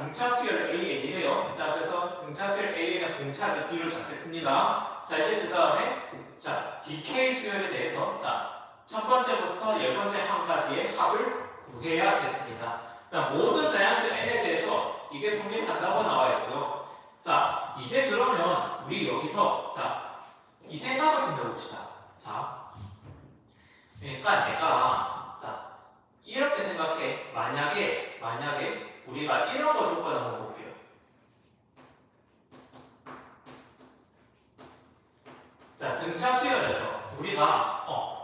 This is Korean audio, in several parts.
등차 수열 AN이래요. 자, 그래서 등차 수열 AN의 공차를 D로 잡겠습니다. 자, 이제 그 다음에 자, BK 수열에 대해서 자, 첫 번째부터 10번째 항까지의 합을 구해야겠습니다. 자, 모든 자연수 N에 대해서 이게 성립한다고 나와 있고요. 자, 이제 그러면 우리 여기서 자, 이 생각을 좀 해봅시다. 자, 그러니까 내가 자, 이렇게 생각해. 만약에 우리가 이런 거 조건 한번 볼게요. 자, 등차 수열에서 우리가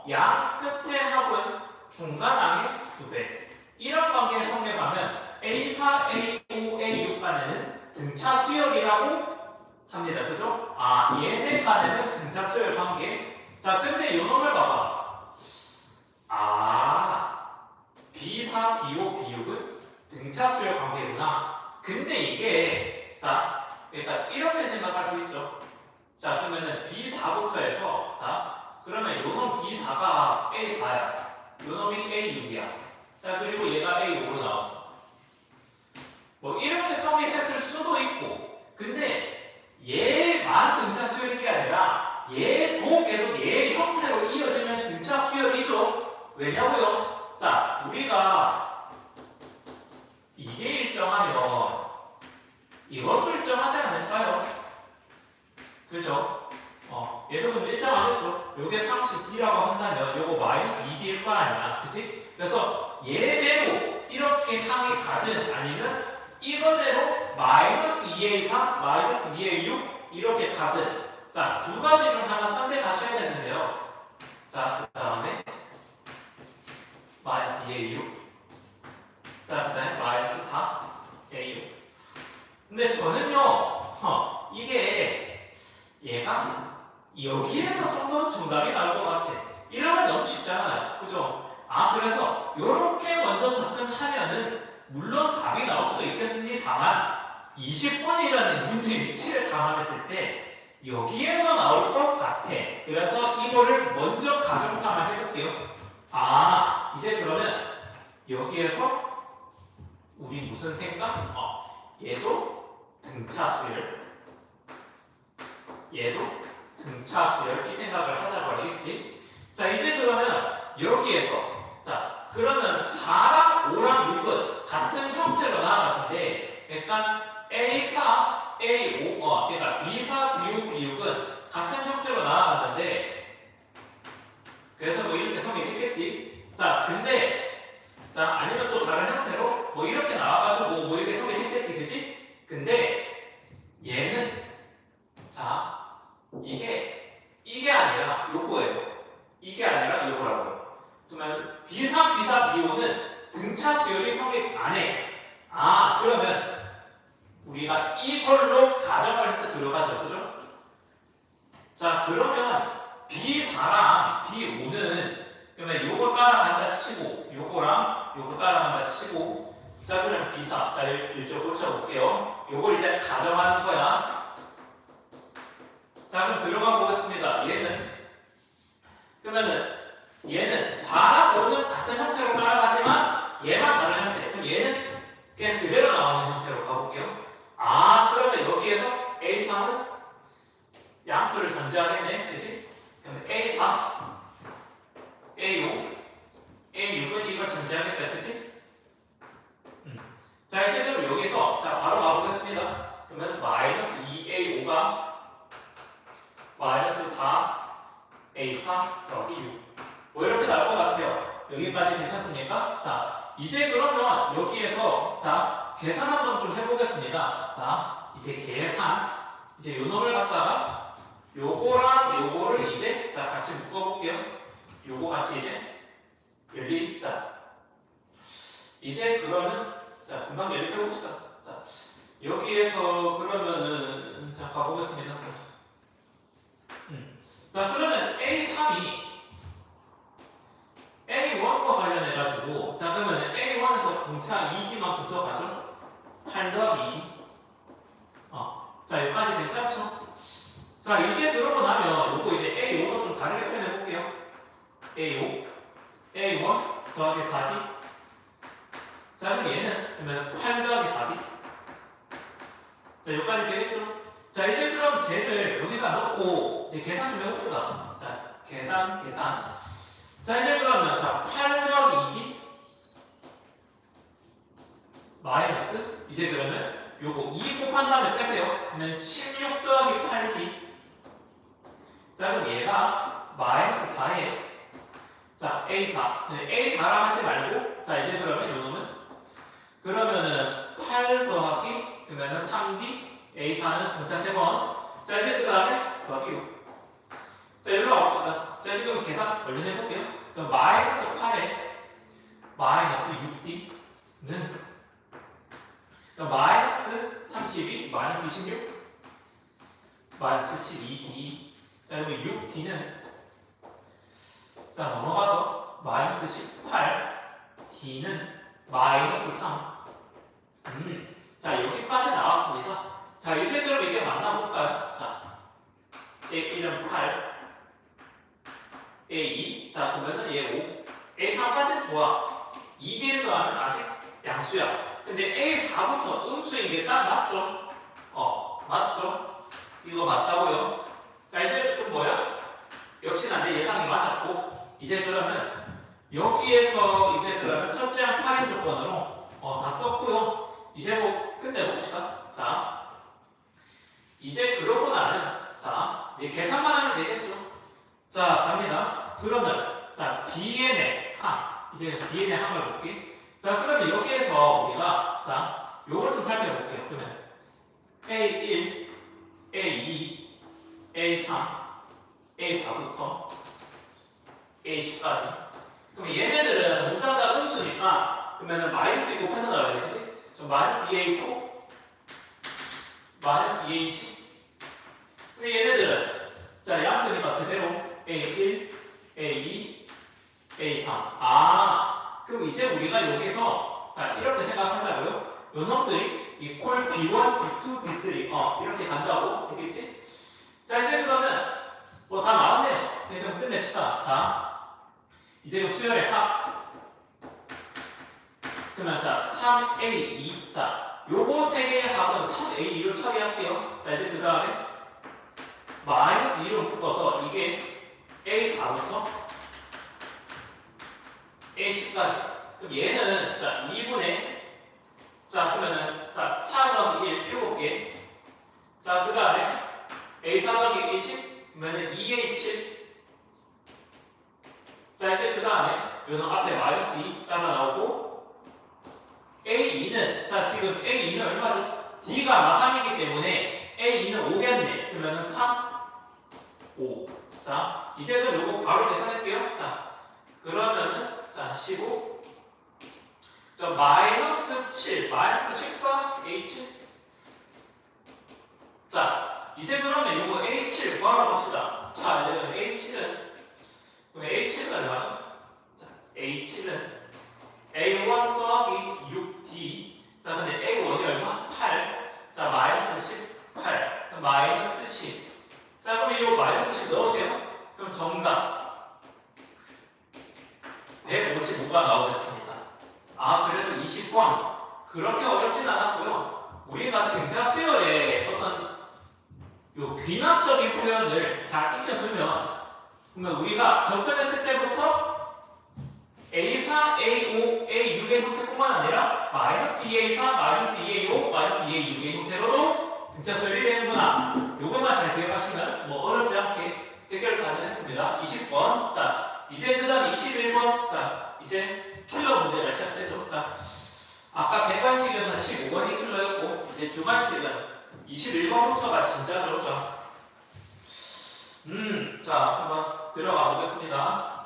양 끝의 합은 중간항의 2배. 이런 관계를 성립하면 A4, A5, A6 간에는 등차 수열이라고 합니다. 그죠? 아, 얘네 간에는 등차 수열 관계. 자, 근데 요놈을 봐봐. 아, B4, B5, B6은 등차 수열 관계구나. 근데 이게 자, 일단 이렇게 생각할 수 있죠. 자, 그러면은 B4부터 해서 자, 그러면 요놈 B4가 A4야. 요놈이 A6이야. 자, 그리고 얘가 A5로 나왔어. 뭐 이렇게 성립했을 수도 있고, 근데 얘만 등차 수열인 게 아니라 얘도 계속 얘 형태로 이어지면 등차 수열이죠. 왜냐고요? 자, 우리가 이게 일정하면 이것도 일정하지 않을까요? 그죠? 얘도 일정하겠죠? 요게 30D라고 한다면 요거 마이너스 2D일 거 아니야. 그치? 그래서 얘대로 이렇게 항이 가든 아니면 이거대로 마이너스 2A3, 마이너스 2A6 이렇게 가든 자, 두 가지 중 하나 선택하셔야 되는데요. 자, 그 다음에 마이너스 2A6 자, 그 다음에 마이너스 4A6 근데 저는요 이게 얘가 여기에서 좀 더 정답이 나올 것 같아. 이러면 너무 쉽잖아요. 그죠? 아, 그래서 이렇게 먼저 접근하면은 물론 답이 나올 수도 있겠습니다만 20번이라는 문제의 위치를 감안했을 때 여기에서 나올 것 같아. 그래서 이거를 먼저 가정삼아 해볼게요. 아, 이제 그러면 여기에서 우리 무슨 생각? 얘도 등차 수열, 얘도 등차 수열 이 생각을 하자고 하겠지. 자, 이제 그러면 여기에서 자, 그러면 4랑 5랑 6은 같은 형태로 나왔는데 약간 A4, A5, 그러니까 B4, B5, B6은 같은 형태로 나왔는데 그래서 뭐 이렇게 성립했겠지. 자, 근데 자, 아니면 또 다른 형태로 뭐 이렇게 나와가지고 뭐 이렇게 성립했겠지, 그지? 근데 얘는 자, 이게 아니라 요거예요. 이게 아니라 요거라고요. 그러면 B3, B4, B5는 등차 수열이 성립 안 해. 아, 그러면 우리가 이걸로 가정을 해서 들어가죠. 그죠? 자, 그러면 B4랑 B5는 그러면 요거 따라간다 치고 요거랑 요거 따라간다 치고 자, 그럼 B4 자, 이쪽 고쳐볼게요. 요걸 이제 가정하는 거야. 자, 그럼 들어가 보겠습니다. 그러면은 얘는 4랑 5는 같은 형태로 따라가지만 얘만 다른 형태. 그럼 얘는 그냥 그대로 나오는 형태로 가볼게요. 아, 그러면 여기에서 A3은 양수를 전제하겠네. 그치? 그러면 A4, A5, A6은 이걸 전제하겠다. 그치? 자, 이제 그럼 여기서 자, 바로 가보겠습니다. 그러면 마이너스 2A5가 마이너스 4A4 더하기 6 뭐 이렇게 나올 것 같아요. 여기까지 괜찮습니까? 자, 이제 그러면 여기에서 자, 계산 한번 좀 해보겠습니다. 자, 이제 계산 이제 요 놈을 갖다가 요거랑 요거를 이제 자, 같이 묶어볼게요. 요거 같이 이제 자, 이제 그러면 자, 금방 연립해봅시다. 자, 여기에서 그러면은 자, 가보겠습니다. 자, 그러면 A3이 A1과 관련해가지고 자, 그러면 A1에서 공차 2D만 붙어가죠? 8 더하기 2D 자, 여기까지 괜찮죠? 자, 이제 그러고 나면 요거 이제 A5도 좀 다르게 표현해볼게요. A1 더하기 4D 자, 그럼 얘는 그러면 8 더하기 4D 자, 여기까지 되겠죠? 자, 이제 그럼 쟤를 여기다 넣고 이제 계산 좀 해봅시다. 자, 계산. 자, 이제 그러면 자, 8 더하기 2D 마이너스 이제 그러면 요거 2 곱한 다음에 빼세요. 그러면 16 더하기 8D. 자, 그럼 얘가 마이너스 4에 자, A4. A4라 하지 말고 자, 이제 그러면 요 놈은 그러면은 8 더하기 그러면은 3D A4는 공차 3번. 자, 이제 그 다음에 더하기 6. 자, 일로 와봅시다. 자, 지금 계산 얼른 해볼게요. 그럼 마이너스 8에 마이너스 6D는 그럼 마이너스 32, 마이너스 26, 마이너스 12D. 자, 그러면 6D는 자, 넘어가서 마이너스 18, D는 마이너스 3. 자, 여기까지 나왔습니다. 자, 이제 그럼 이게 만나볼까요? 자, A1은 8, A2, 자, 그러면은 얘 5, A3까지는 좋아. 2D를 더하면 아직 양수야. 근데 A4부터 음수인 게 딱 맞죠? 맞죠? 이거 맞다고요? 자, 이제 또 뭐야? 역시나 내 예상이 맞았고, 이제 그러면 여기에서 이제 그러면 첫째 항 8인 조건으로 다 썼고요. 이제 뭐 끝내봅시다. 자, 이제 그러고 나는 자, 이제 계산만 하면 되겠죠? 자, 갑니다. 그러면 자, Bn의 항, 이제 Bn의 항을 볼게. 자, 그러면 여기에서 우리가 자, 요걸 좀 살펴볼게요. 그러면 A1, A2, A3, A4부터 A10까지. 그럼 얘네들은 모두 다 음수니까 그러면은 마이너스 2 곱해서 나와야 되겠지? 좀 마이너스 2A4, 마이너스 2A10. 근데 얘네들은 자, 양수니까 그대로 A1, A2, A3. 그럼 이제 우리가 여기서 자, 이렇게 생각하자고요. 요 놈들이 이 콜 B1, B2, B3 이렇게 간다고 되겠지? 자, 이제 그러면 뭐 다 나왔네요. 자, 그럼 끝냅시다. 자, 이제 요 수열의 합. 그러면 자, 3A2. 자, 요거 세 개의 합은 3A2로 처리할게요. 자, 이제 그 다음에 마이너스 2로 묶어서 이게 A4부터 A10까지. 그럼 얘는 자 2분의 자 그러면은 자 차 더하기 1 7개. 자 그 다음에 A4 더하기 20 그러면은 2A7. 자 이제 그 다음에 요는 앞에 마이너스 2 따라 나오고 A2는 자 지금 A2는 얼마죠? D가 마삼이기 때문에 A2는 5겠네. 그러면은 3 5. 자, 이제는 요거 바로 계산할게요. 자, 그러면은, 자, 15. 자, 마이너스 7, 마이너스 14, A7. 자, 이제 그러면 요거 A7 구하러 봅시다. 자, 이제 A7은, 그럼 A7은 얼마죠? 자, A7은 A1 더하기 6D. 자, 근데 A1이 얼마? 8. 자, 마이너스 18. 마이너스 10. 자, 그럼 이거 마이너스 10 넣으세요. 그럼 정답 155가 나오겠습니다. 그래서 20번 그렇게 어렵진 않았고요. 우리가 등차 수열의 어떤 요 귀납적인 표현을 잘 익혀주면 그러면 우리가 접근했을 때부터 A4, A5, A6의 형태뿐만 아니라 마이너스 2A4, 마이너스 2A5, 마이너스 2A6의 형태로도 등차 수열이 되는구나. 요것만 잘 기억하시면 뭐 어렵지 않게 해결 가능했습니다. 20번. 자, 이제 그 다음 21번. 자, 이제 킬러 문제가 시작되죠. 자, 아까 객관식에서는 15번이 킬러였고, 이제 주관식은 21번부터가 진짜 그렇죠. 자, 한번 들어가 보겠습니다.